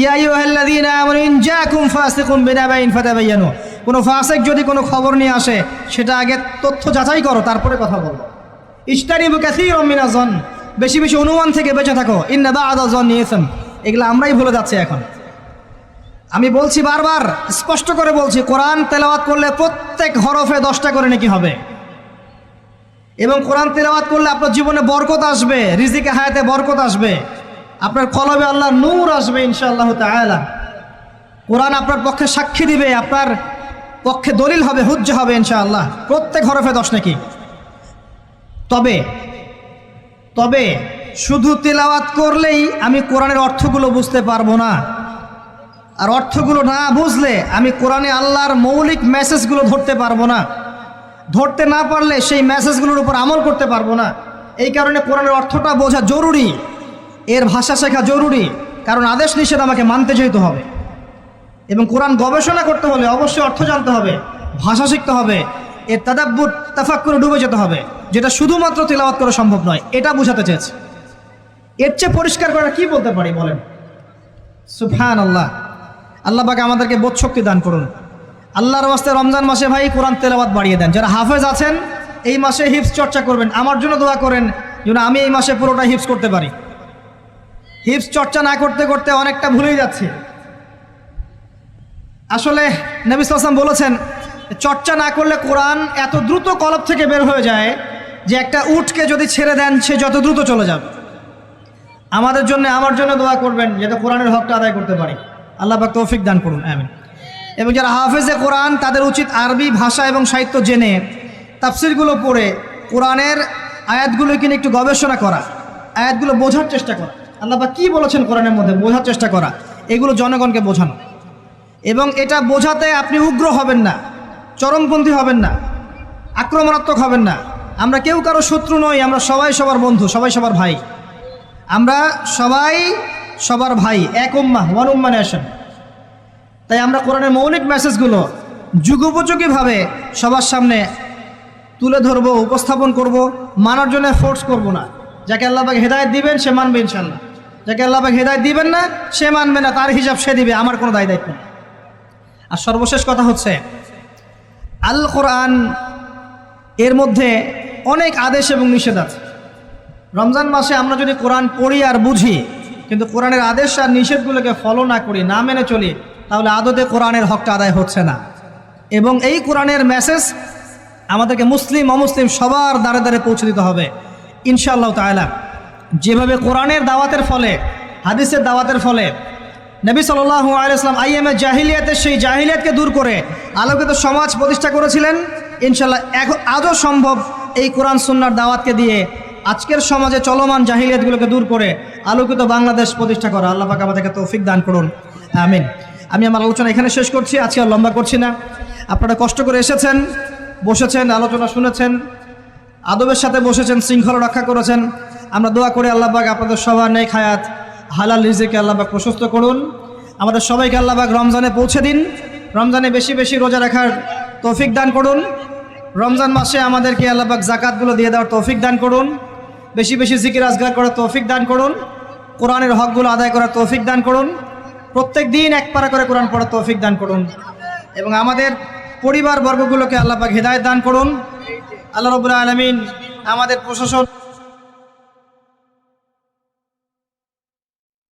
ইয়া আইয়ুহাল্লাযীনা আমানু ইন জাআকুম ফাসিকুম বিনাবাইন ফাতাবায়ানু, কোনো ফাসিক যদি কোনো খবর নিয়ে আসে সেটা আগে তথ্য যাচাই করো, তারপরে কথা বলো। ইজতানিবু কাসীরাম মিনাজ যন, বেশি বেশি অনুমান থেকে বেঁচে থাকো। ইন্না বা'দা যন্নি ইসম, এগুলো আমরাই ভুলে যাচ্ছি এখন। আমি বলছি বারবার, স্পষ্ট করে বলছি, কোরআন তেলাওয়াত করলে প্রত্যেক হরফে 10টা করে নেকি হবে। এবং কোরআন তেলাওয়াত করলে আপনার জীবনে বরকত আসবে, রিজিকে হায়াতে বরকত আসবে, আপনার কলবে আল্লাহর নূর আসবে ইনশাআল্লাহ তাআলা। কোরআন আপনার পক্ষে সাক্ষী দিবে, আপনার পক্ষে দলিল হবে, হুজ্জা হবে ইনশাআল্লাহ, প্রত্যেক হরফে 10 নাকি। তবে তবে শুধু তেলাওয়াত করলেই আমি কোরআনের অর্থগুলো বুঝতে পারবো না, আর অর্থগুলো না বুঝলে আমি কোরআনে আল্লাহর মৌলিক মেসেজগুলো ধরতে পারবো না, ধরতে না পারলে সেই মেসেজগুলোর উপর আমল করতে পারবো না। এই কারণে কোরআনের অর্থটা বোঝা জরুরি, এর ভাষা শেখা জরুরি, কারণ আদেশ নিষেধ আমাকে মানতে যেতে হবে। এবং কোরআন গবেষণা করতে হলে অবশ্যই অর্থ জানতে হবে, ভাষা শিখতে হবে, এর তাদাব্বুর তাফাক্কুরে ডুবে যেতে হবে, যেটা শুধুমাত্র তেলাওয়াত করা সম্ভব নয়। এটা বোঝাতে চেয়েছে। এর চেয়ে পরিষ্কার করে কি বলতে পারি বলেন? সুবহানাল্লাহ। আল্লাহ পাক আমাদেরকে বোধ শক্তি দান করুন। আল্লাহর ওয়াস্তে রমজান মাসে ভাই কোরআন তেলাওয়াত বাড়িয়ে দেন। যারা হাফেজ আছেন এই মাসে হিফজ চর্চা করবেন, আমার জন্য দোয়া করেন যেন আমি এই মাসে পুরোটা হিফজ করতে পারি। হিফজ চর্চা না করতে করতে অনেকটা ভুলেই যাচ্ছে। আসলে নবী সাল্লাল্লাহু আলাইহি ওয়াসাল্লাম বলেছেন, চর্চা না করলে কোরআন এত দ্রুত কলব থেকে বের হয়ে যায় যে একটা উটকে যদি ছেড়ে দেন সে যত দ্রুত চলে যাবে। আমাদের জন্য, আমার জন্য দোয়া করবেন যাতে কোরআনের হকটা আদায় করতে পারি। আল্লাহ পাক তৌফিক দান করুন, আমিন। এবং যারা হাফেজে কোরআন তাদের উচিত আরবি ভাষা এবং সাহিত্য জেনে তাফসিরগুলো পড়ে কোরআনের আয়াতগুলো কিনে একটু গবেষণা করা, আয়াতগুলো বোঝার চেষ্টা করা, আল্লাহ পাক কী বলেছেন কোরআনের মধ্যে বোঝার চেষ্টা করা, এগুলো জনগণকে বোঝানো। এবং এটা বোঝাতে আপনি উগ্র হবেন না, চরমপন্থী হবেন না, আক্রমণাত্মক হবেন না। আমরা কেউ কারো শত্রু নই, আমরা সবাই সবার বন্ধু, সবাই সবার ভাই। আমরা সবাই সবার ভাই, এক উম্মাহ, ওয়ান উম্মাহ নেশন। তাই আমরা কোরআনের মৌলিক মেসেজগুলো যুগোপযোগীভাবে সবার সামনে তুলে ধরবো, উপস্থাপন করব, মানার জন্য ফোর্স করব না। যাকে আল্লাহ পাক হেদায়েত দিবেন সে মানবে ইনশাআল্লাহ, যাকে আল্লাহ পাক হেদায়েত দিবেন না সে মানবে না, তার হিসাব সে দিবে, আমার কোনো দায় দায়িত্ব নেই। আর সর্বশেষ কথা হচ্ছে, আল কোরআন এর মধ্যে অনেক আদেশ এবং নিষেধ আছে। রমজান মাসে আমরা যদি কোরআন পড়ি আর বুঝি কিন্তু কোরআনের আদেশ আর নিষেধগুলোকে ফলো না করি, না মেনে চলি, তাহলে আদতে কোরআনের হকটা আদায় হচ্ছে না। এবং এই কোরআনের মেসেজ আমাদেরকে মুসলিম অমুসলিম সবার দ্বারে দ্বারে পৌঁছে দিতে হবে ইনশাআল্লাহ তাআলা। যেভাবে কোরআনের দাওয়াতের ফলে, হাদিসের দাওয়াতের ফলে নবী সাল্লাল্লাহু আলাইহি ওয়াসাল্লাম আইয়ামে জাহিলিয়াতের সেই জাহিলিয়াতকে দূর করে আলোকিত সমাজ প্রতিষ্ঠা করেছিলেন, ইনশাআল্লাহ আজও সম্ভব এই কোরআন সুন্নাহর দাওয়াতকে দিয়ে আজকের সমাজে চলমান জাহিলিয়াতগুলোকে দূর করে আলোকিত বাংলাদেশ প্রতিষ্ঠা করা। আল্লাহ পাক আমাদেরকে তৌফিক দান করুন, আমিন। আমি আমার আলোচনা এখানে শেষ করছি, আজকে আর লম্বা করছি না। আপনারা কষ্ট করে এসেছেন, বসেছেন, আলোচনা শুনেছেন, আদবের সাথে বসেছেন, শৃঙ্খলা রক্ষা করেছেন। আমরা দোয়া করি আল্লাহ পাক আপনাদের সবার নেক হায়াত, হালাল রিজিকে আল্লাহ পাক প্রশস্ত করুন। আমাদের সবাইকে আল্লাহ পাক রমজানে পৌঁছে দিন, রমজানে বেশি বেশি রোজা রাখার তৌফিক দান করুন। রমজান মাসে আমাদেরকে আল্লাহ পাক যাকাতগুলো দিয়ে দেওয়ার তৌফিক দান করুন, বেশি বেশি জিকির আজগার করার তৌফিক দান করুন, কোরআনের হকগুলো আদায় করার তৌফিক দান করুন, প্রত্যেক দিন এক পারা করে কোরআন পড়ার তৌফিক দান করুন। এবং আমাদের পরিবার বর্গগুলোকে আল্লাহ পাক হিদায়াত দান করুন। আল্লাহ রাব্বুল আলামিন আমাদের প্রশাসন